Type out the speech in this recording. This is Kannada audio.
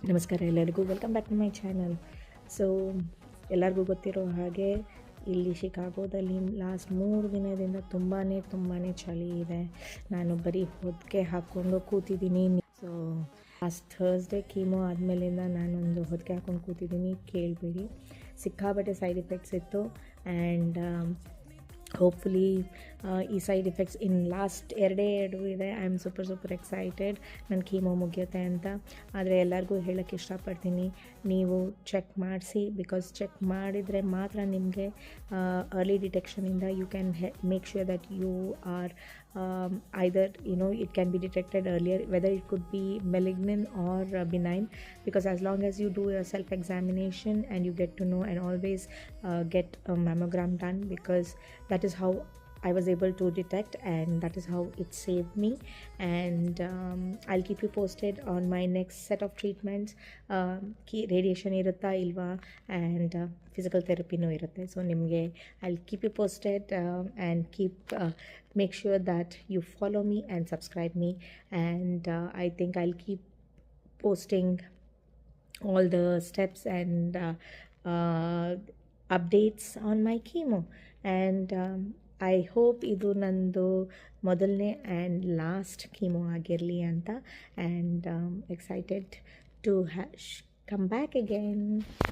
ನಮಸ್ಕಾರ ಎಲ್ಲರಿಗೂ, welcome back to my channel. So ಎಲ್ಲರಿಗೂ ಗೊತ್ತಿರೋ ಹಾಗೆ ಇಲ್ಲಿ ಶಿಕಾಗೋದಲ್ಲಿ ಲಾಸ್ಟ್ 3 ದಿನದಿಂದ ತುಂಬಾ ಚಳಿ ಇದೆ. ನಾನು ಬರೀ ಹೊದಿಕೆ ಹಾಕ್ಕೊಂಡು ಕೂತಿದ್ದೀನಿ. ಸೊ ಲಾಸ್ಟ್ ಥರ್ಸ್ಡೇ ಕೀಮೋ ಆದಮೇಲಿಂದ ನಾನೊಂದು ಹೊದಿಕೆ ಹಾಕ್ಕೊಂಡು ಕೂತಿದ್ದೀನಿ. ಕೇಳಬೇಡಿ, ಸಿಕ್ಕಾಬಟ್ಟೆ ಸೈಡ್ ಎಫೆಕ್ಟ್ಸ್ ಇತ್ತು. ಆ್ಯಂಡ್ ಹೋಪ್ಫುಲಿ ಈ ಸೈಡ್ ಎಫೆಕ್ಟ್ಸ್ ಲಾಸ್ಟ್ ಎರಡು ಇದೆ. ಐ ಆಮ್ ಸೂಪರ್ ಎಕ್ಸೈಟೆಡ್ ನನ್ನ ಕೀಮೋ ಮುಗಿಯುತ್ತೆ ಅಂತ. ಆದರೆ ಎಲ್ಲರಿಗೂ ಹೇಳೋಕ್ಕೆ ಇಷ್ಟಪಡ್ತೀನಿ, ನೀವು ಚೆಕ್ ಮಾಡಿಸಿ. ಬಿಕಾಸ್ ಚೆಕ್ ಮಾಡಿದರೆ ಮಾತ್ರ ನಿಮಗೆ ಅರ್ಲಿ ಡಿಟೆಕ್ಷನಿಂದ you can make sure that you are either it can be detected earlier, whether it could be malignant or benign. Because as long as you do your self examination and you get to know, and always get a mammogram done, because that is how I was able to detect, and that is how it saved me. And I'll keep you posted on my next set of treatments. Radiation irutta ilva, and physical therapy no irutte. So nimge I'll keep you posted, and make sure that you follow me and subscribe me. And I think I'll keep posting all the steps and updates on my chemo. And I hope ಇದು ನಂದು ಮೊದಲನೇ ಆ್ಯಂಡ್ ಲಾಸ್ಟ್ ಕೀಮೋ ಆಗಿರಲಿ ಅಂತ. And excited to come back again.